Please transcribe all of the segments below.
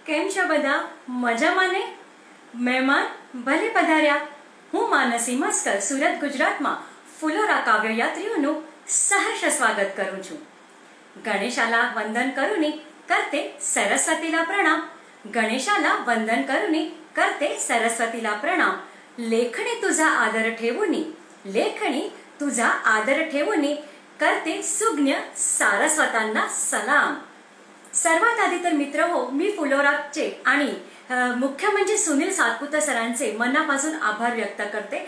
કેમ છો બધા? મજામાં ને? મહેમાન ભલે પધાર્યા. હું માનસી મસ્કર સુરત ગુજરાતમાં ફુલોરા કાવ્યયાત્રીઓનું સહર્ષ સ્વાગત કરું છું. ગણેશાલા વંદન કરુની करते सरस्वतीला प्रणाम. गणेशाला वंदन करुनी करते सरस्वतीला प्रणाम. लेखणी तुझा आदर ठेवूनी, लेखणी तुझा आदर ठेवूनी करते सुज्ञ सारस्वतांना सलाम. सर्वात आधी तर मित्र हो, मी फुलोराचे आणि मुख्य म्हणजे सुनील सातपुते सरांचे मनापासून आभार व्यक्त करते.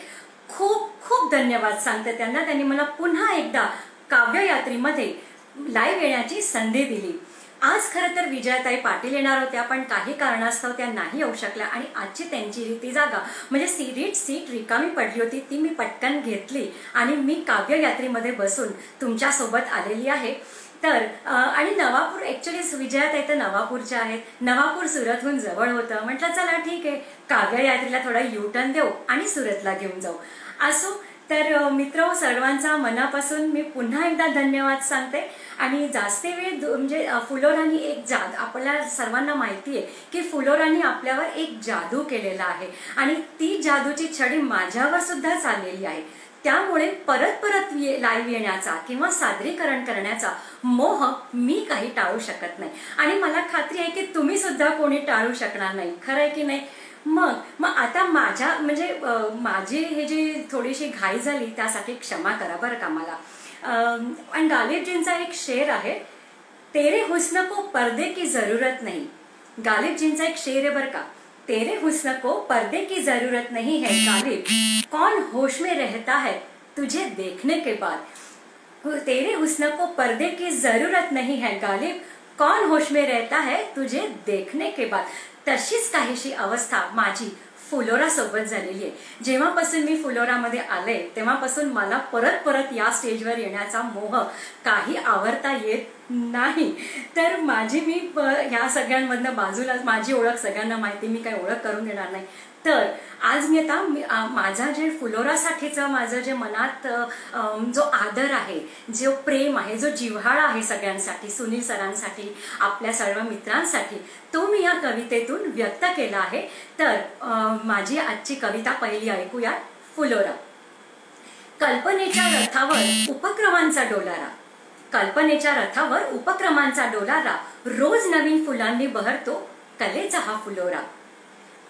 खूप खूप धन्यवाद सांगते त्यांना. त्यांनी मला पुन्हा एकदा काव्ययात्रीमध्ये लाईव्ह येण्याची संधी दिली. आज खरं तर विजयाताई पाटील येणार होत्या, पण काही कारणास्तव त्या नाही येऊ शकल्या आणि आजची त्यांची ती जागा म्हणजे सीट रिकामी पडली होती, ती मी पटकन घेतली आणि मी काव्ययात्रीमध्ये बसून तुमच्या सोबत आलेली आहे. तर आणि नवापूर ॲक्च्युली विजयाताई तर नवापूरच्या आहेत. नवापूर सुरतहून जवळ होतं. म्हटलं चला ठीक आहे, काव्ययात्रीला थोडा युटर्न देऊ आणि सुरतला घेऊन जाऊ. असो तर मित्र सर्वांचा मनापासून मी पुन्हा एकदा धन्यवाद सांगते. आणि जास्त वेळ म्हणजे फुलोरानी एक आपल्याला सर्वांना माहिती आहे की फुलोरानी आपल्यावर एक जादू केलेला आहे आणि ती जादूची छडी माझ्यावर सुद्धा चाललेली आहे. त्यामुळे परत लाईव्ह येण्याचा किंवा सादरीकरण करण्याचा मोह मी काही टाळू शकत नाही आणि मला खात्री आहे की तुम्ही सुद्धा कोणी टाळू शकणार नाही. खरं आहे की नाही? मग आता माझ्या म्हणजे माझी हे जी थोडीशी घाई झाली त्यासाठी क्षमा करा बरं का मला. आणि गालिबजींचा एक शेर आहे, तेरे हुस्न को पर्दे की जरूरत नहीं. गालिबजींचा एक शेर आहे बरं का, तेरे हुस्न को पर्दे की जरूरत नहीं है गालिब, कौन होश में रहता है तुझे देखने के बाद. तेरे हुस्न को पर्दे की जरूरत नहीं है गालिब, कौन होश में रहता है तुझे देखने के बाद. तशीच काहीशी अवस्था माझी फुलोरा सोबत झालेली आहे. जेव्हापासून मी फुलोरामध्ये आले तेव्हापासून मला परत या स्टेजवर येण्याचा मोह काही आवरता येत नाही. तर मी ह्या सगळ्यांमधनं बाजूला, माझी ओळख सगळ्यांना माहिती, मी काही ओळख करून देणार नाही. तर आज मी आता माझा जे फुलोरासाठीचं माझं जे मनात जो आदर आहे, जो प्रेम आहे, जो जिव्हाळा आहे सगळ्यांसाठी, सुनील सरांसाठी, आपल्या सर्व मित्रांसाठी, तो मी या कवितेतून व्यक्त केला आहे. तर माझी आजची कविता पहिली ऐकूया. फुलोरा. कल्पनेच्या रथावर उपक्रमांचा डोलारा, कल्पनेच्या रथावर उपक्रमांचा डोलारा, रोज नवीन फुलांनी बहरतो कलेचा हा फुलोरा.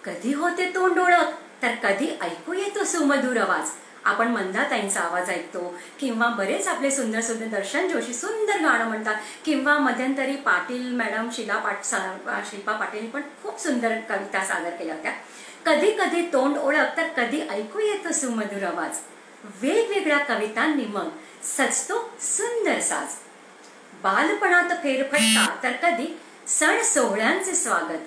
कधी होते तोंड ओळख तर कधी ऐकू येतो सुमधुर आवाज. आपण मंदाताईंचा आवाज ऐकतो किंवा बरेच आपले सुंदर सुंदर दर्शन जोशी सुंदर गाणं म्हणतात किंवा मध्यंतरी पाटील मॅडम शिल्पा पाटील पण खूप सुंदर कविता सादर केल्या होत्या. कधी कधी तोंड ओळख तर कधी ऐकू येतो सुमधुर आवाज. वेगवेगळ्या कवितांनी मग सजतो सुंदर साज. बालपणात फेरफटका तर कधी सण सोहळ्यांचे स्वागत,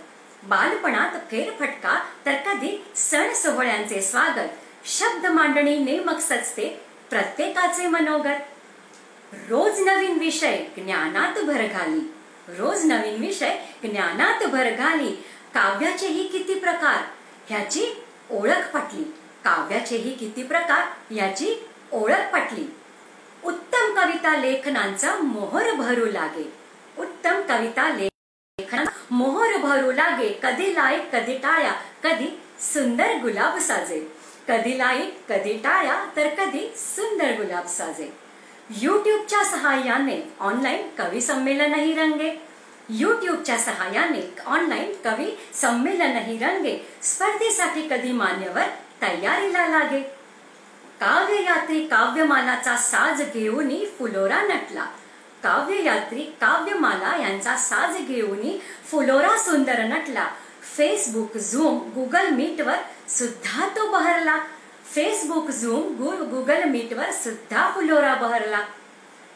बालपणात फेरफटका तर कधी सण सोहळ्यांचे स्वागत. शब्द मांडणी नेमक सजते प्रत्येकाचे मनोगत. रोज नवीन विषय ज्ञानात भर घाली, रोज नवीन विषय ज्ञानात भर घाली. काव्याचेही किती प्रकार ह्याची ओळख पटली, काव्याचेही किती प्रकार याची ओळख पटली. उत्तम कविता लेखनांचा मोहर भरू लागे, उत्तम कविता मोहर भरू लागे. कधी लाईक कधी टाळ्या, कधी सुंदर गुलाब साजे, कधी लाईक कधी टाळ्या तर कधी सुंदर गुलाब साजे. युट्यूबच्या सहाय्याने ऑनलाईन कवी संमेलनही रंगे, युट्यूबच्या सहाय्याने ऑनलाईन कवी संमेलनही रंगे. स्पर्धेसाठी कधी मान्यवर तयारीला लागे. काव्ययात्री काव्यमालाचा साज घेऊन फुलोरा नटला, काव्ययात्री काव्यमाला यांचा साज घेऊन फुलोरा सुंदर नटला. फेसबुक झूम गुगल मीटवर सुद्धा तो बहरला, फेसबुक झूम गुगल मीटवर सुद्धा फुलोरा बहरला.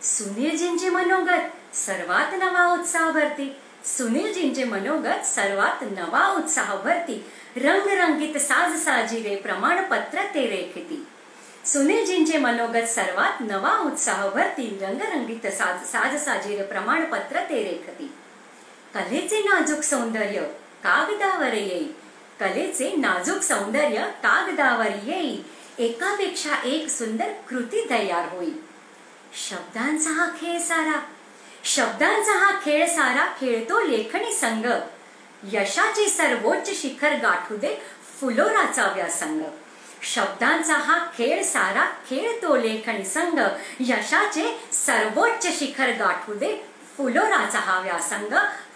सुनीलजींचे मनोगत सर्वात नवा उत्साह भरती, सुनीलजींचे मनोगत सर्वात नवा उत्साह भरती. रंगरंगीत साज साजिरे प्रमाणपत्र ते रेखती, सुनीलजींचे मनोगत सर्वात नवा उत्साह भरती. रंगरंगीत साज साजिरे प्रमाणपत्र ते रेखती. कलेचे नाजूक सौंदर्य कागदावर येई, कलेचे नाजूक सौंदर्य कागदावर येई. एकापेक्षा एक सुंदर कृती तयार होई. शब्दांचा हा खेळ सारा, शब्दांचा हा खेळ सारा खेळतो लेखणी संघ. यशाचे सर्वोच्च शिखर गाठू दे फुलोराचा व्यासंग. शब्दांचा हा खेळ सारा खेळ तो लेखणी संग. यशाचे सर्वोच्च शिखर गाठू दे फुलोराचा हा व्यासंग,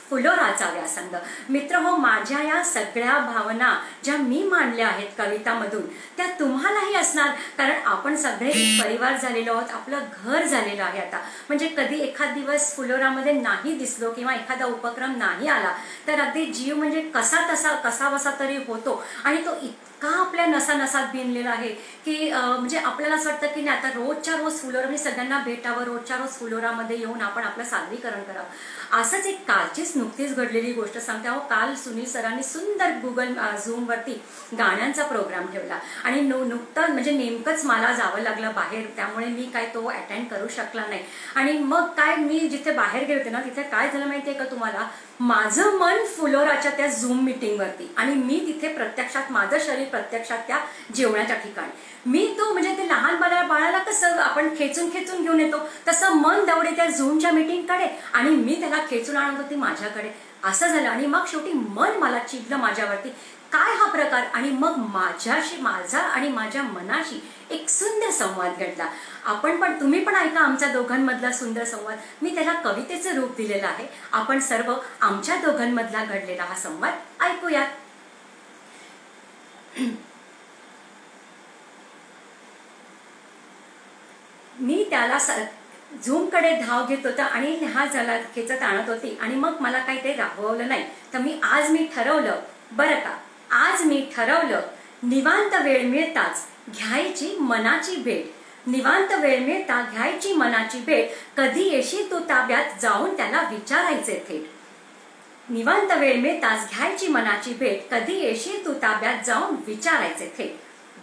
फुलोराचा व्यासंग. मित्र हो, माझ्या या सगळ्या भावना ज्या मी मांडल्या आहेत कवितामधून त्या तुम्हालाही असणार, कारण आपण सगळे एक परिवार झालेलो आहोत, आपलं घर झालेलं आहे आता. म्हणजे कधी एखाद दिवस फुलोरामध्ये नाही दिसलो किंवा एखादा उपक्रम नाही आला तर अगदी जीव म्हणजे कसा बसा तरी होतो. आणि तो इतका आपल्या नसानसात भिनलेला आहे की म्हणजे आपल्याला असं वाटतं की नाही आता रोजच्या रोज फुलोरा म्हणजे सगळ्यांना भेटावं, रोजच्या रोज फुलोरामध्ये येऊन आपण आपलं सादरीकरण करावं. असंच एक कालचीच नुकतीच घडलेली गोष्ट सांगते. अहो, काल सुनील सरांनी सुंदर गुगल झूमवरती गाण्यांचा प्रोग्राम ठेवला आणि नुकतं म्हणजे नेमकंच मला जावं लागलं बाहेर, त्यामुळे मी काय तो अटेंड करू शकला नाही. आणि मग काय मी जिथे बाहेर गेले होते ना तिथे काय झालं माहितीये का तुम्हाला, माझं मन फुलोराच्या त्या झूम मीटिंगवरती आणि मी तिथे प्रत्यक्षात माझं शरीर प्रत्यक्षात त्या जेवणाच्या ठिकाणी. मी तो म्हणजे ते लहान बाळाला कसं आपण खेचून घेऊन येतो तसं मन दौडे त्या झूमच्या मीटिंगकडे आणि मी त्याला खेचून आणत होती माझ्याकडे. असं झालं आणि मग शेवटी मन मला चिडलं माझ्यावरती, काय हा प्रकार. आणि मग माझा आणि माझ्या मनाशी एक सुंदर संवाद घडला. तुम्ही पण ऐका आमच्या दोघांमधला सुंदर संवाद. मी त्याला कवितेचं रूप दिलेलं आहे. आपण सर्व आमच्या दोघांमधला घडलेला हा संवाद ऐकूयात. मी त्याला झूमकडे धाव घेत होता आणि हा जला खेचत आणत होती आणि मग मला काही ते राबवलं नाही. तर आज मी ठरवलं बरं का, आज मी ठरवलं निवांत वेळ मिळताच घ्यायची मनाची भेट. निवांत वेळ मिळता घ्यायची मनाची भेट. कधी येशील तू ताब्यात जाऊन त्याला विचारायचे थेट. निवांत वेळ मिळताच घ्यायची मनाची भेट. कधी येशील तू ताब्यात जाऊन विचारायचे थेट.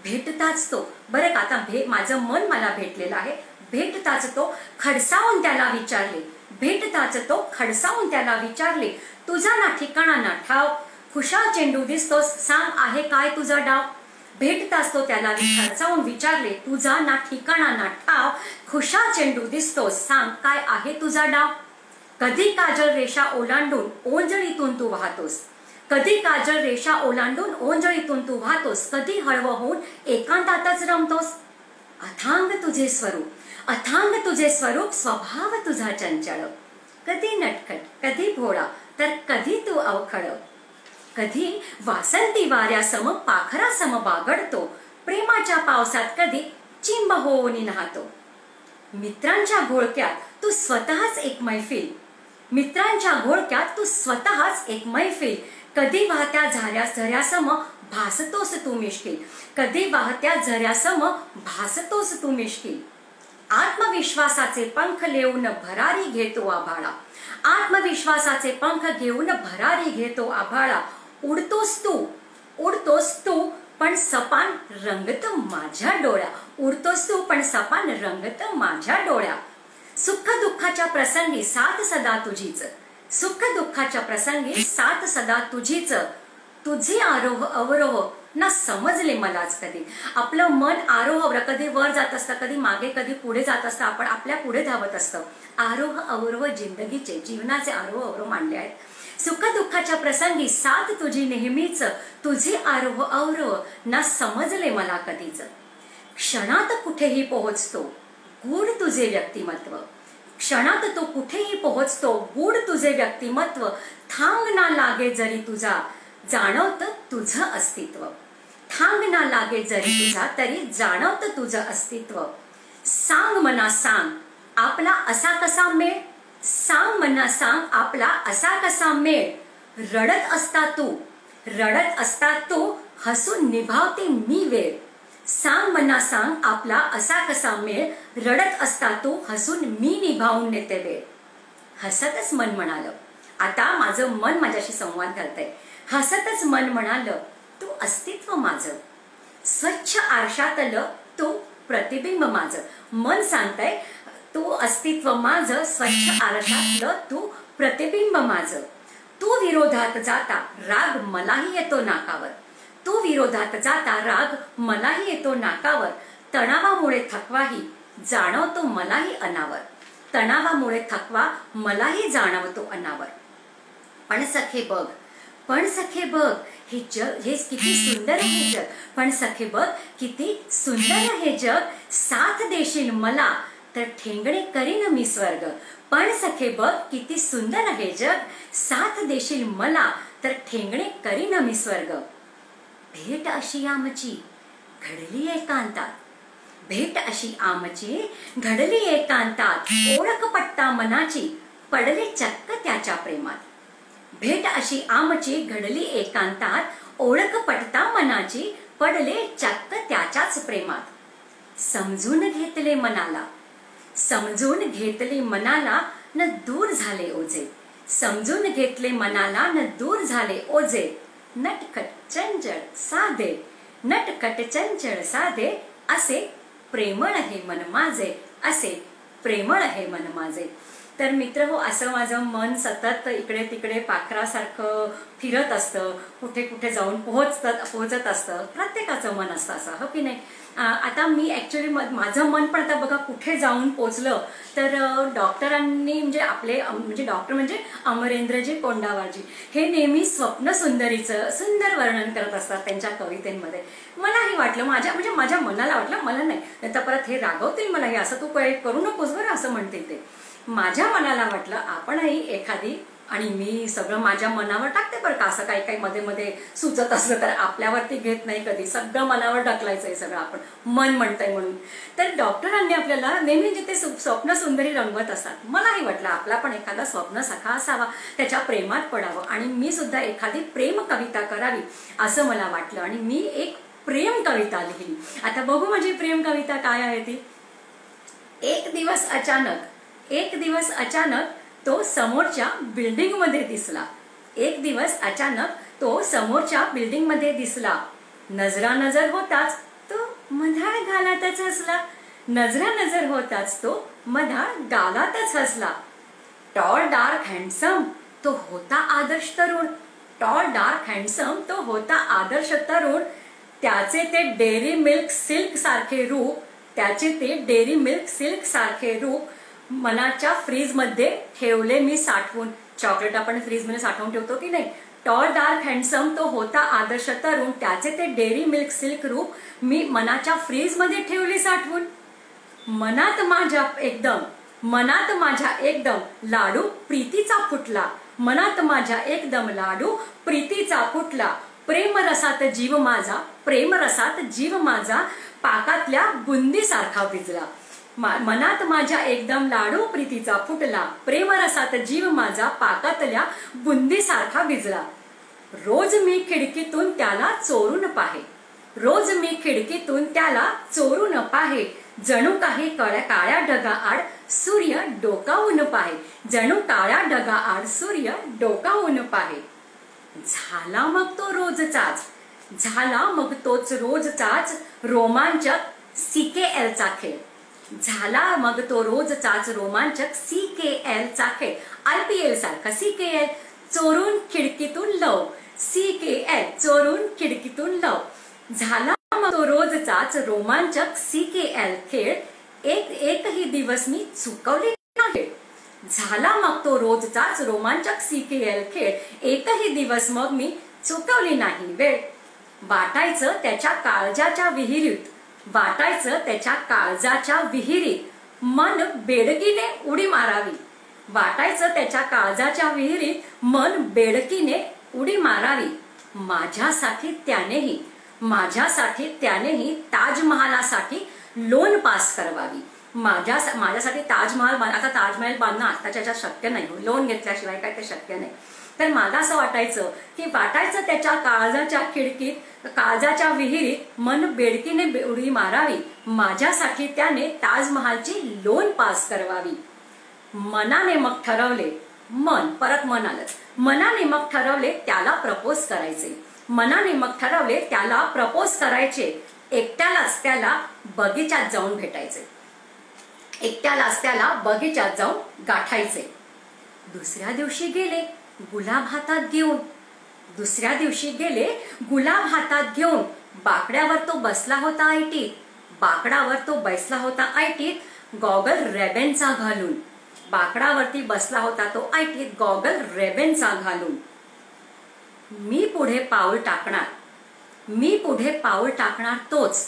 भेटताच तो बरं का, आता माझं मन मला भेटलेलं आहे. भेटताच तो खडसावून त्याला विचारले. भेटताच तो खडसावून त्याला विचारले. तुझा ना ठिकाणा ना ठाव, खुशाल चेंडू दिसतोस, सांग आहे काय तुझा डाव. भेटताच तो त्याला खडसावून विचारले. तुझा ना ठिकाणा ना ठाव, खुशाल चेंडू दिसतोस, सांग काय आहे तुझा डाव. कधी काजळ रेषा ओलांडून ओंजळीतून तू वाहतोस. कधी काजळ रेषा ओलांडून ओंजळीतून तू वाहतोस. कधी हळव होऊन एकांतातच रमतोस. अथांग तुझे स्वरूप, अथांग तुझे स्वरूप, स्वभाव तुझा चंचळ. कधी नटखट, कधी भोळा, तर कधी तू अवखळ. कधी वासंती वाऱ्यासम पाखरासम बागडतो. प्रेमाच्या पावसात कधी चिंब होऊन नाहतो. मित्रांच्या घोळक्यात तू स्वतःच एक मैफिल. मित्रांच्या घोळक्यात तू स्वतःच एक मैफिल. कधी वाहत्या झऱ्यासम भासतोस तू मिश्किल. कधी वाहत्या झऱ्यासम भासतोस तू मिश्किल. आत्मविश्वासाचे पंख लेऊन भरारी घेतो आभाळा. आत्मविश्वासाचे पंख घेऊन भरारी घेतो आभाळा. उडतोस तू पण सपान रंगत माझ्या डोळ्या. उडतोस तू पण सपान रंगत माझ्या डोळ्या. सुख दुःखाच्या प्रसंगी साथ सदा तुझीच. सुख दुःखाच्या प्रसंगी साथ सदा तुझीच. तुझे आरोह अवरोह ना समजले मलाच कधी. आपलं मन आरोह कधी वर जात असतं, कधी मागे, कधी पुढे जात असतं. आपण आपल्या पुढे धावत असतं. आरोह अवरोह जिंदगीचे जीवनाचे आरोह अवरोह मांडले आहेत. सुख दुःखाच्या प्रसंगी साथ तुझी नेहमीच. तुझे आरोह अवरोह ना समजले मला कधीच. क्षणात कुठेही पोहोचतो गूढ तुझे व्यक्तिमत्व. क्षणात तो कुठेही पोहोचतो गूढ तुझे व्यक्तिमत्व. थांग ना लागे जरी तुझा जाणवत तुझं अस्तित्व. थांग ना लागे जरी तुझा तरी जाणवत तुझं अस्तित्व. सांग मना सांग आपला असा कसा मेळ. सांग मना सांग आपला असा कसा मेळ. रडत असता तू हसून निभावते मी वेळ. सांग मना सांग आपला असा कसा मेळ. रडत असता तू हसून मी निभावून नेते वेळ. हसतच मन म्हणालं, आता माझं मन माझ्याशी संवाद घालतंय. हसतच मन म्हणालं, तू अस्तित्व माझं. स्वच्छ आरशातलं तू प्रतिबिंब माझं. मन सांगतंय तू अस्तित्व माझं. स्वच्छ आरशातलं तू प्रतिबिंब माझं. तू विरोधात जाता राग मलाही येतो नाकावर. तू विरोधात जाता राग मलाही येतो नाकावर. तणावामुळे थकवाही जाणवतो मलाही अनावर. तणावामुळे थकवा मलाही जाणवतो अनावर. पण सखे बघ पण सखे बघ हे जग, हे किती सुंदर आहे जग, पण सखे बघ किती सुंदर आहे जग, साथ देशील मला तर ठेंगणे करीन मी स्वर्ग. पण सखे बघ किती सुंदर आहे जग, साथ देशील मला तर ठेंगणे करीन मी स्वर्ग. भेट अशी आमची घडली एकांतात, भेट अशी आमची घडली एकांतात, ओळख पटता मनाची पडले चक्क त्याच्या प्रेमात. भेट अशी आमची घडली एकांतात, ओळख पटता मनाची पडले चक्क त्याच्याच प्रेमात. समजून घेतले मनाला, समजून घेतले मनाला न दूर झाले ओझे, समजून घेतले मनाला न दूर झाले ओझे. नटखट चंचळ साधे, नटखट चंचळ साधे, असे प्रेमळ आहे मन माझे, असे प्रेमळ आहे मन माझे. तर मित्र हो, असं माझं मन सतत इकडे तिकडे पाखरासारखं फिरत असतं, कुठे कुठे जाऊन पोहोचत असतं. प्रत्येकाचं मन असतं असं, हो की नाही. आता मी ॲक्च्युली माझं मन पण आता बघा कुठे जाऊन पोचलं तर डॉक्टरांनी म्हणजे डॉक्टर म्हणजे अमरेंद्रजी कोंडावारजी हे नेहमी स्वप्न सुंदरीचं सुंदर वर्णन करत असतात त्यांच्या कवितेमध्ये. मलाही वाटलं, माझ्या मनाला वाटलं, मला नाही तर परत हे रागवतील मला, हे असं तू करू नकोस बरं असं म्हणतील ते. माझ्या मनाला वाटलं आपणही एखादी, आणि मी सगळं माझ्या मनावर टाकते बरं का, असं काही काही मध्ये मध्ये सुचत असलं तर आपल्यावरती घेत नाही कधी, सगळं मनावर ढकलायचंय सगळं आपण, मन म्हणतंय म्हणून. तर डॉक्टरांनी आपल्याला नेहमी जिथे स्वप्न सुंदरी रंगवत असतात, मलाही वाटलं आपला पण एखादा स्वप्न सखा असावा, त्याच्या प्रेमात पडावं आणि मी सुद्धा एखादी प्रेम कविता करावी असं मला वाटलं आणि मी एक प्रेम कविता लिहिली. आता बघू माझी प्रेम कविता काय आहे ती. एक दिवस अचानक तो समोरच्या बिल्डिंग मध्ये दिसला, एक दिवस अचानक तो समोरच्या बिल्डिंग मध्ये दिसला. नजरानजर होताच तो मधाळ गालातच हसला, नजरानजर होताच तो मधाळ गालातच हसला. टॉल डार्क हँडसम तो होता आदर्श तरुण, टॉल डार्क हँडसम तो होता आदर्श तरुण. त्याचे ते डेअरी मिल्क सिल्क सारखे रूप, त्याचे ते डेअरी मिल्क सिल्क सारखे रूप मनाच्या फ्रीज मध्ये ठेवले मी साठवून. चॉकलेट आपण फ्रीज मध्ये साठवून ठेवतो की नाही. टॉल डार्क हँडसम तो होता आदर्श तरुण, त्याचे ते डेअरी मिल्क सिल्क रूप मी मनाच्या फ्रीज मध्ये ठेवले साठवून. मनात माझ्या एकदम लाडू प्रीतीचा फुटला, मनात माझ्या एकदम लाडू प्रीतीचा फुटला. प्रेमरसात जीव माझा पाकातल्या बुंदीसारखा भिजला. मनात माझ्या एकदम लाडू प्रीतीचा फुटला, प्रेमरसात जीव माझा पाकातल्या बुंदीसारखा भिजला. रोज मी खिडकीतून त्याला चोरून पाहे, रोज मी खिडकीतून त्याला चोरून पाहे. जणू काही काळ्या ढगाआड सूर्य डोकावून पाहे, जणू काळ्या ढगाआड सूर्य डोकावून पाहे. झाला मग तोच रोजचाच रोमांचक CKLचा खेळ, झाला मग तो रोजचाच रोमांचक CKLचा खेळ. IPL सारखा CKL चोरून खिडकीतून लव, CKL चोरून खिडकीतून लव. झाला मग तो रोजचाच रोमांचक CKL खेळ, एकही दिवस मी चुकवले नाही. झाला मग तो रोजचाच रोमांचक CKL खेळ, एकही दिवस मग मी चुकवली नाही वेळ. वाटायचं त्याच्या काळजाच्या विहिरीत, मन बेडकीने उडी मारावी. वाटायचं त्याच्या काळजाच्या विहिरीत, मन बेडकीने उडी मारावी. माझ्यासाठी त्यानेही ताजमहालासाठी लोन पास करवावी. माझ्यासाठी ताजमहाल, आता ताजमहाल बांधणं आताच्या शक्य नाही, लोन घेतल्याशिवाय काय ते शक्य नाही. तर मला असं वाटायचं की वाटायचं त्याच्या काळजाच्या विहिरीत मन बेडकीने उडी मारावी. माझ्यासाठी त्याने ताजमहालची लोन पास करवावी. मनाने मग ठरवले, मनाने मग ठरवले त्याला प्रपोज करायचे, मनाने मग ठरवले त्याला प्रपोज करायचे. एकट्यालाच त्याला बगीचात जाऊन भेटायचे, एकट्यालाच त्याला बगीचात जाऊन गाठायचे. दुसऱ्या दिवशी गेले गुलाब हातात घेऊन, बाकड्यावर तो बसला होता ऐटीत, गॉगल रेबेनचा घालून. बाकडावरती बसला होता तो ऐटीत, गॉगल रेबेनचा घालून. मी पुढे पाऊल टाकणार, मी पुढे पाऊल टाकणार तोच,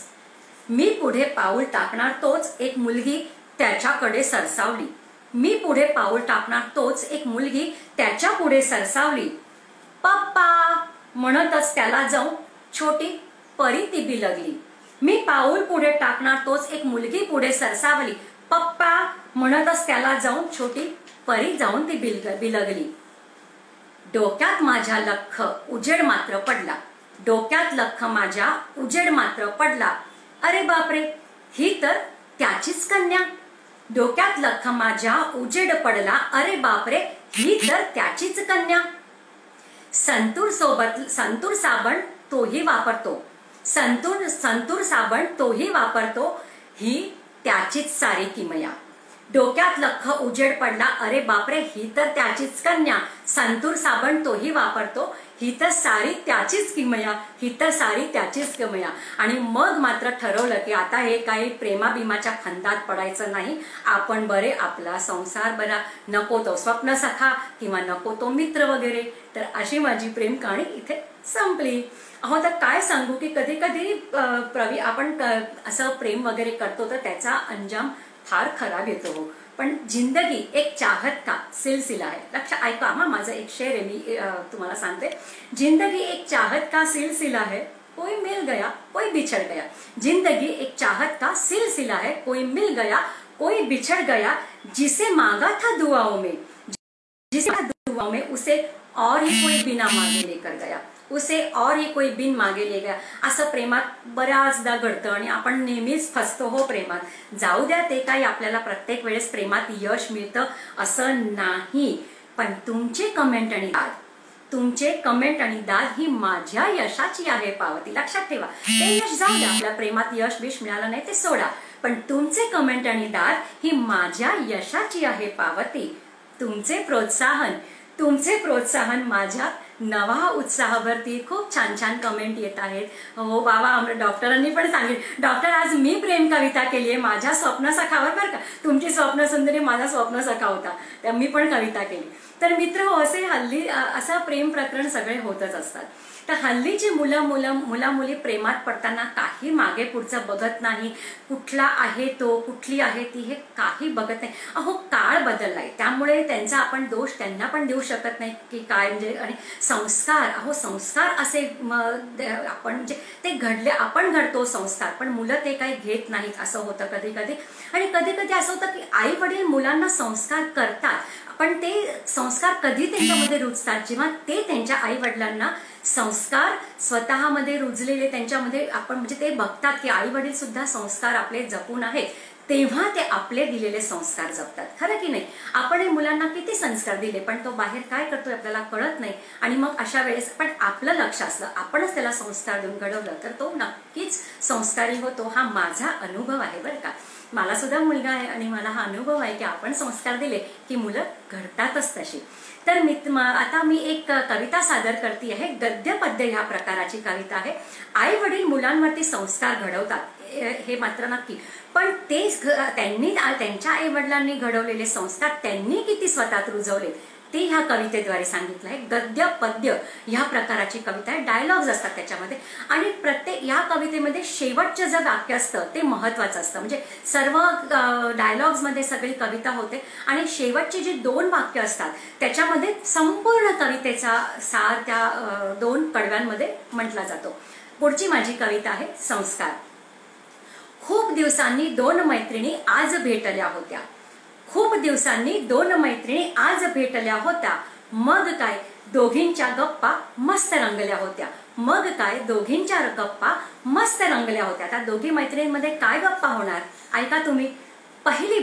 मी पुढे पाऊल टाकणार तोच एक मुलगी त्याच्याकडे सरसावली, मी पुढे पाऊल टाकणार तोच एक मुलगी त्याच्या पुढे सरसावली. पप्पा म्हणतच त्याला जाऊन छोटी परी ती बिलगली. मी पाऊल पुढे टाकणार तोच एक मुलगी पुढे सरसावली. पप्पा म्हणतच त्याला जाऊन छोटी परी जाऊन ती बिलगली. डोक्यात माझ्या लख उजेड मात्र पडला, डोक्यात लख माझ्या उजेड मात्र पडला. अरे बापरे, ही तर त्याचीच कन्या. डोक्यात लख माझ्या उजेड पडला, अरे बापरे, ही तर त्याचीच कन्या. संतूर साबण तोही वापरतो, संतूर साबण तोही वापरतो, ही त्याचीच सारी किमया. डोक्यात लख उजेड पडला, अरे बापरे, ही तर त्याचीच कन्या. संतूर साबण तोही वापरतो, ही तर सारी त्याचीच किमया, ही तर सारी त्याचीच किमया. आणि मग मात्र ठरवलं की आता हे काही प्रेमाबिमाच्या फंदात पडायचं नाही, आपण बरे आपला संसार बरा, नको तो स्वप्न सखा किंवा नको तो मित्र वगैरे. तर अशी माझी प्रेम कहाणी इथे संपली. अहो, तर काय सांगू की कधी कधी आपण असं प्रेम वगैरे करतो तर त्याचा अंजाम फार खराब येतो हो. पण जिंदगी एक चाहत का सिलसिला है. लक्ष ऐका, माझा एक शेर आहे, मी तुम्हाला सांगते. जिंदगी एक चाहत का सिलसिला है, कोई मिल गया कोई बिछड़ गया. जिंदगी एक चाहत का सिलसिला है, कोई मिल गया कोई बिछड़ गया. जिसे मांगा था दुआओं में, जिसे दुआओं में, उसे और ही कोई बिना मांगे लेकर गया, उसे और ही कोई बिन मागे ले गया. असं प्रेमात बऱ्याचदा घडतं आणि आपण नेहमीच फसतो हो प्रेमात. जाऊ द्या, ते काही आपल्याला प्रत्येक वेळेस प्रेमात यश मिळतं असं नाही. पण तुमचे कमेंट आणि दाद, तुमचे कमेंट आणि दाद ही माझ्या यशाची आहे पावती. लक्षात ठेवा, ते यश जाऊ द्या, आपल्या प्रेमात यश बिश मिळालं नाही ते सोडा, पण तुमचे कमेंट आणि दाद ही माझ्या यशाची आहे पावती. तुमचे प्रोत्साहन माझ्या नवा उत्साहावरती. खूप छान छान कमेंट येत आहेत. हो बाबा, डॉक्टरांनी पण सांगितलं, डॉक्टर आज मी प्रेम कविता केली आहे माझ्या स्वप्नसखावर बरं का. तुमची स्वप्नसुंदरी माझा स्वप्नसखा होता, तर मी पण कविता केली. तर मित्र हो, असे हल्ली असं प्रेम प्रकरण सगळे होतच असतात. तर हल्लीची मुला मुली प्रेमात पडताना काही मागे पुढचं बघत नाही. कुठला आहे तो, कुठली आहे ती, हे काही बघत नाही. अहो, काळ बदललाय, त्यामुळे त्यांचा आपण दोष त्यांना पण देऊ शकत नाही की काय म्हणजे. आणि संस्कार, अहो संस्कार असे आपण म्हणजे ते घडले, आपण घडतो संस्कार, पण मुलं ते काही घेत नाहीत असं होतं कधी कधी. आणि कधी कधी असं होतं की आई वडील मुलांना संस्कार करतात, पण ते संस्कार कधी त्यांच्यामध्ये रुजतात जेव्हा ते त्यांच्या आई वडिलांना संस्कार स्वतःमध्ये रुजलेले त्यांच्यामध्ये आपण म्हणजे ते बघतात की आई वडील सुद्धा संस्कार आपले जपून आहेत, तेव्हा ते आपले दिलेले संस्कार जपतात. खरं की नाही. आपण मुलांना किती संस्कार दिले, पण तो बाहेर काय करतोय आपल्याला कळत नाही. आणि मग अशा वेळेस पण आपलं लक्ष असलं, आपणच त्याला संस्कार देऊन घडवलं तर तो नक्कीच संस्कारी होतो. हा माझा अनुभव आहे बरं का. मला सुद्धा मुलगा आहे आणि मला हा अनुभव आहे की आपण संस्कार दिले की मुलं घडतातच तशी. तर आता मी एक कविता सादर करते आहे. गद्य पद्य ह्या प्रकाराची कविता आहे. आई वडील मुलांवरती संस्कार घडवतात हे मात्र नक्की, पण तेच त्यांनी त्यांच्या आई वडिलांनी घडवलेले संस्कार त्यांनी किती स्वतःत रुजवले ते ह्या कवितेद्वारे सांगितलं आहे. गद्य पद्य ह्या प्रकाराची कविता आहे. डायलॉग्स असतात त्याच्यामध्ये आणि प्रत्येक ह्या कवितेमध्ये शेवटचं जे वाक्य असतं ते महत्वाचं असतं. म्हणजे सर्व डायलॉग्स मध्ये सगळी कविता होते आणि शेवटची जी 2 वाक्य असतात त्याच्यामध्ये संपूर्ण कवितेचा सार त्या 2 कडव्यांमध्ये म्हटला जातो. पुढची माझी कविता आहे संस्कार. खूप दिवसांनी 2 मैत्रिणी आज भेटल्या होत्या. खूप दिवसांनी 2 मैत्रिणी आज भेटल्या होत्या. मग काय दोघींच्या गप्पा मस्त रंगल्या होत्या. मग काय दोघींच्या गप्पा मस्त रंगल्या होत्या. आता दोघी मैत्रिणींमध्ये काय गप्पा होणार ऐका तुम्ही. पहिली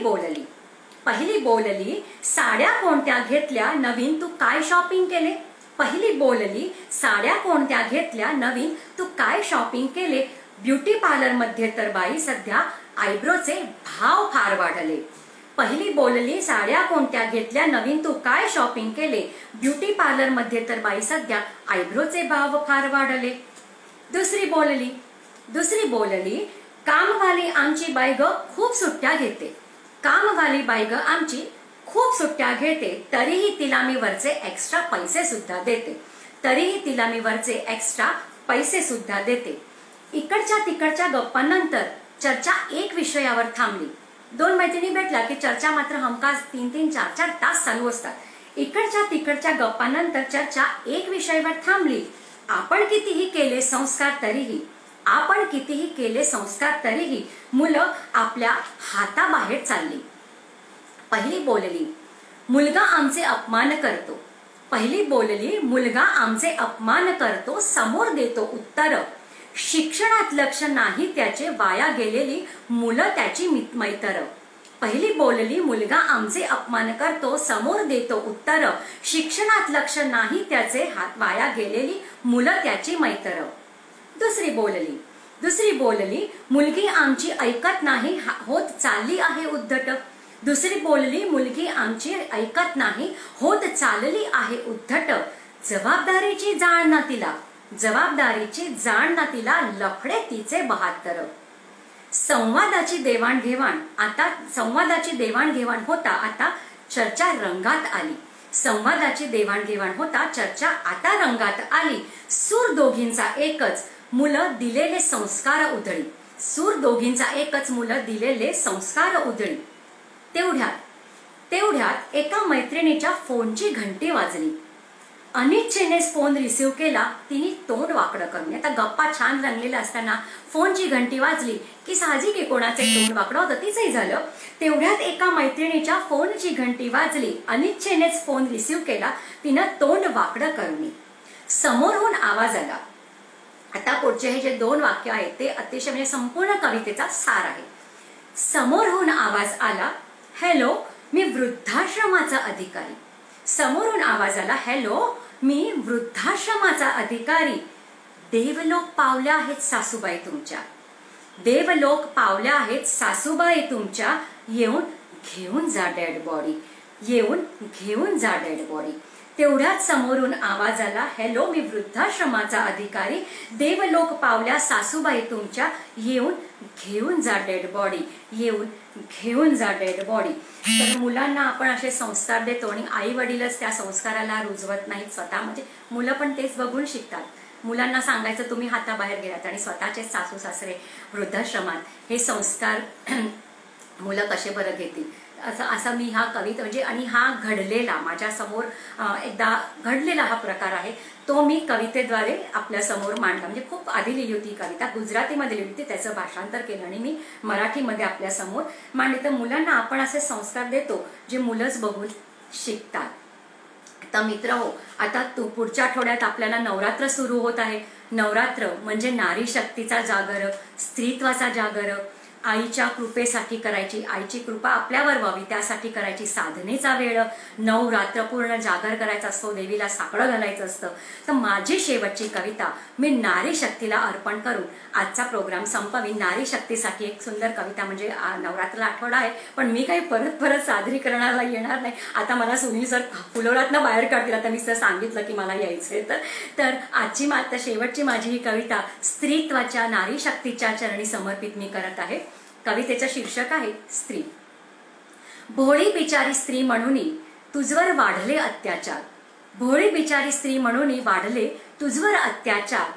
बोलली साड्या कोणत्या घेतल्या नवीन, तू काय शॉपिंग केले. पहिली बोलली साड्या कोणत्या घेतल्या नवीन, तू काय शॉपिंग केले. ब्युटी पार्लर मध्ये तर बाई सध्या आयब्रोचे भाव फार वाढले. पहिली बोलली साड्या कोणत्या घेतल्या नवीन, तू काय शॉपिंग केले. ब्युटी पार्लर मध्ये तर बाई सध्या आयब्रोचे भाव फार वाढले. दुसरी बोलली कामवाली आमची बाई ग खूप सुट्ट्या घेते. कामवाली बाई ग आमची खूप सुट्ट्या घेते, तरीही तिला मी वरचे एक्स्ट्रा पैसे सुद्धा देते. तरीही तिला मी वरचे एक्स्ट्रा पैसे सुद्धा देते. इकडच्या तिकडच्या गप्पांनंतर चर्चा एक विषयावर थांबली. दोन मैत्रिणी भेटल्या की चर्चा मात्र हमखास 3-3, 4-4 तास चालू असतात. इकडच्या तिकडच्या गप्पांनंतर चर्चा एक विषयावर थांबली. आपण कितीही केले संस्कार तरीही मुलं आपल्या हाताबाहेर चालली. पहिली बोलली, मुलगा आमचे अपमान करतो. समोर देतो उत्तर. शिक्षणात लक्ष नाही त्याचे, वाया गेलेली मुलं त्याची मैत्र. पहिली बोलली, मुलगा आमचे अपमान करतो. समोर देतो उत्तर. शिक्षणात लक्ष नाही त्याचे, वाया गेलेली मुलं त्याची मैत्र. दुसरी बोलली, मुलगी आमची ऐकत नाही, होत चालली आहे उद्धट. दुसरी बोलली, मुलगी आमची ऐकत नाही, होत चालली आहे उद्धट. जबाबदारीची जाण ना तिला, लफडे तिचे 72. संवादाची देवाणघेवाण होता. आता चर्चा रंगात आली. सूर दोघींचा एकच, मुलं दिलेले संस्कार उधळी. तेवढ्यात एका मैत्रिणीच्या फोनची घंटी वाजली. अनिच्छेनेच फोन रिसीव्ह केला तिने तोंड वाकडं करून. आता गप्पा छान रंगलेल्या असताना फोनची घंटी वाजली की साहजिक कोणाचे तोंड वाकडं होतं, तिचंही झालं. तेवढ्यात एका मैत्रिणीच्या फोनची घंटी वाजली. अनिच्छेनेच फोन रिसीव्ह केला तिनं तोंड वाकडं करून. समोरून आवाज आला. आता पुढचे हे जे 2 वाक्य आहेत ते अतिशय म्हणजे संपूर्ण कवितेचा सार आहे. समोरून आवाज आला, हॅलो मी वृद्धाश्रमाचा अधिकारी. समोरून आवाज आला, हॅलो मी वृद्धाश्रमाचा अधिकारी. देवलोक पावल्या आहेत सासूबाई तुमच्या, येऊन घेऊन जा डेड बॉडी. तेवढ्यात समोरून आवाज आला, हॅलो मी वृद्धाश्रमाचा अधिकारी. देवलोक पावल्या सासूबाई तुमच्या, येऊन घेऊन जा डेड बॉडी. तर मुलांना आपण असे संस्कार देतो आणि आई वडीलच त्या संस्काराला रुजवत नाहीत स्वतः. म्हणजे मुलं पण तेच बघून शिकतात. मुलांना सांगायचं तुम्ही हाताबाहेर गेलात आणि स्वतःचे सासू सासरे वृद्धाश्रमात, हे संस्कार मुलं कसे बरं घेतील. असं मी ह्या कविता म्हणजे आणि हा घडलेला माझ्या समोर एकदा घडलेला हा प्रकार आहे, तो मी कवितेद्वारे आपल्या समोर मांडला. म्हणजे खूप आधी लिहिली होती कविता, गुजरातीमध्ये लिहिली होती, त्याचं भाषांतर केलं आणि मी मराठीमध्ये आपल्या समोर मांडली. तर मुलांना आपण असे संस्कार देतो जे मुलंच बघून शिकतात. तर मित्र हो, आता पुढच्या आठवड्यात आपल्याला नवरात्र सुरू होत आहे. नवरात्र म्हणजे नारी शक्तीचा जागर, स्त्रीत्वाचा जागर, आईच्या कृपेसाठी करायची, आईची कृपा आपल्यावर व्हावी त्यासाठी करायची साधनेचा वेळ. 9 रात्र पूर्ण जागर करायचा असतो, देवीला साकडं घालायचं असतं. तर माझी शेवटची कविता मी नारी शक्तीला अर्पण करून आजचा प्रोग्राम संपवी. नारी शक्तीसाठी एक सुंदर कविता, म्हणजे नवरात्राला आठवडा आहे पण मी काही परत सादरीकरणाला येणार नाही. आता मला सुनील सर फुलोरातनं बाहेर काढतील, आता मी सर सांगितलं की मला यायचंय. तर आजची मात्र शेवटची माझी ही कविता स्त्रीत्वाच्या नारी शक्तीच्या चरणी समर्पित मी करत आहे. कवितेचं शीर्षक आहे स्त्री. भोळी बिचारी स्त्री म्हणून तुझवर वाढले अत्याचार. भोळी बिचारी स्त्री म्हणून वाढले तुझवर अत्याचार.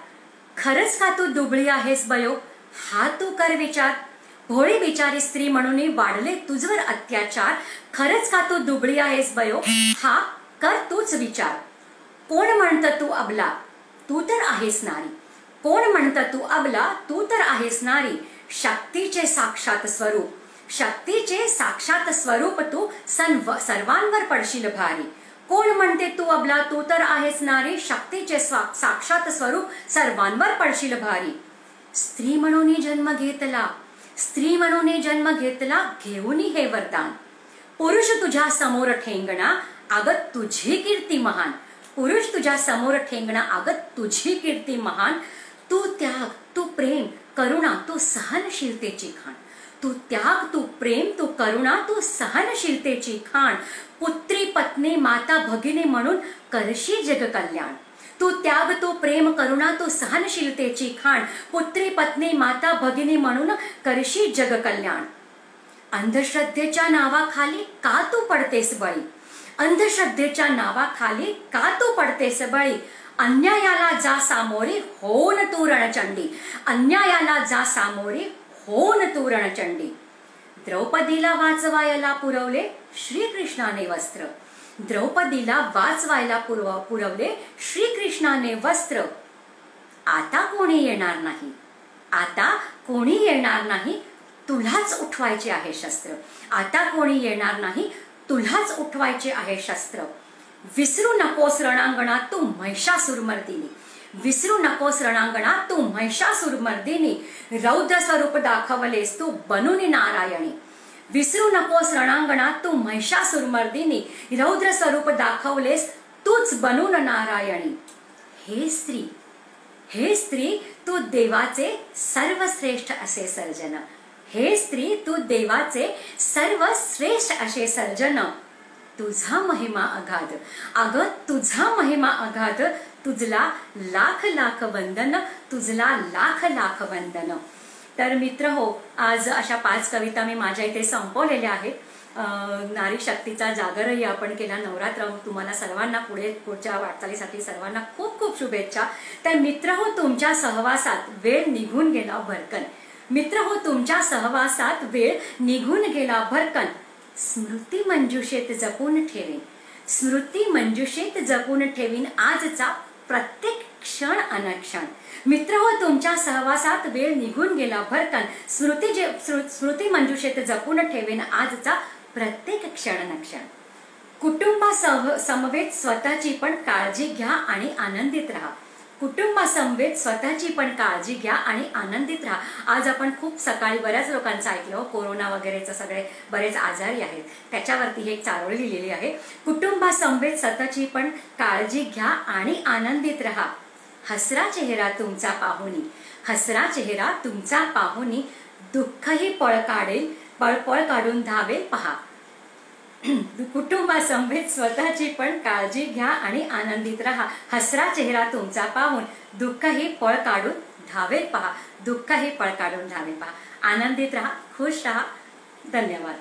खरंच का तू दुबळी आहेस बयो, हा तू कर विचार. भोळी बिचारी स्त्री म्हणून वाढले तुझवर अत्याचार. खरंच का तू दुबळी आहेस बयो, हा कर तूच विचार. कोण म्हणतं तू अबला, तू तर आहेस नारी. कोण म्हणतं तू अबला, तू तर आहेस नारी. शक्तीचे साक्षात स्वरूप तू सर्वांवर पडशील भारी. कोण म्हणते तू अबला, तू तर आहेस नारी. शक्तीचे साक्षात स्वरूप सर्वांवर पडशील भारी. स्त्री म्हणून जन्म घेतला घेऊन हे वरदान. पुरुष तुझ्या समोर ठेंगणा, आगत तुझी कीर्ती महान. पुरुष तुझ्या समोर ठेंगणा, आगत तुझी कीर्ती महान. तू त्याग, तू प्रेम, करुणा, तू सहनशीलतेची खाण. तू त्याग, तू प्रेम, तू करुणा, तू सहनशीलतेची खाण. पुत्री, पत्नी, माता, भगिनी म्हणून करशी जग कल्याण. तू त्याग, तू प्रेम, करुणा, तू सहनशीलतेची खाण. पुत्री, पत्नी, माता, भगिनी म्हणून करशी जग कल्याण. अंधश्रद्धेच्या नावाखाली का तू पडतेस बळी. अंधश्रद्धेच्या नावाखाली का तू पडतेस बळी. अन्यायाला जा सामोरे होन तू रणचंडी, अन्यायाला जा सामोरे होन तू रणचंडी. द्रौपदीला वाचवायला पुरवले श्रीकृष्णाने वस्त्र, द्रौपदीला वाचवायला पुरवले श्रीकृष्णाने वस्त्र. आता कोणी येणार नाही, आता कोणी येणार नाही, तुलाच उठवायचे आहे शस्त्र. आता कोणी येणार नाही, तुलाच उठवायचे आहे शस्त्र. विसरू नकोस रणांगणात तू महिषासुरमर्दिनी, विसरू नकोस रणांगणात तू महिषासुरमर्दिनी. रौद्र स्वरूप दाखवलेस तू बनून नारायणी, विसरू नकोस रणांगणात तू महिषासुरमर्दिनी. रौद्र स्वरूप दाखवलेस तूच बनून नारायणी. हे स्त्री, हे स्त्री तू देवाचे सर्वश्रेष्ठ असे सर्जन, हे स्त्री तू देवाचे सर्वश्रेष्ठ असे सर्जन. तुझा महिमा अगाध, अगं तुझा महिमा अगाध. तुझला लाख लाख वंदन, तुझला लाख लाख वंदन. तर मित्र हो, आज अशा 5 कविता मी माझ्या इथे संपवलेल्या आहेत. नारी शक्तीचा जागरही आपण केला. नवरात्र तुम्हाला सर्वांना पुढच्या वाटचालीसाठी सर्वांना खूप खूप शुभेच्छा. तर मित्र हो, तुमच्या सहवासात वेळ निघून गेला भरकन, मित्र हो तुमच्या सहवासात वेळ निघून गेला भरकन. स्मृती मंजुषेत जपून ठेवीन, स्मृती मंजुषेत जपून ठेवीन आजचा प्रत्येक क्षण अनक्षण. मित्र हो तुमच्या सहवासात वेळ निघून गेला भरकन. स्मृती मंजुषेत जपून ठेवीन आजचा प्रत्येक क्षण अनक्षण. कुटुंबासमवेत स्वतःची पण काळजी घ्या आणि आनंदित राहा, कुटुंबासमवेत स्वतःची पण काळजी घ्या आणि आनंदित राहा. आज आपण खूप सकाळी बऱ्याच लोकांचं ऐकलं, कोरोना वगैरेचं सगळे बरेच आजारी आहेत, त्याच्यावरती हे एक चारोळी लिहिलेली आहे. कुटुंबासमवेत स्वतःची पण काळजी घ्या आणि आनंदित राहा. हसरा चेहरा तुमचा पाहुनी, हसरा चेहरा तुमचा पाहुनी. दुःखही पळ काढेल, पळ काढून धावेल पहा. कुटुंबासमवेत स्वतःची पण काळजी घ्या आणि आनंदित राहा. हसरा चेहरा तुमचा पाहून दुःखही पळ काढून धावेल पहा, दुःखही पळ काढून धावेल पहा. आनंदित राहा, खुश राहा. धन्यवाद.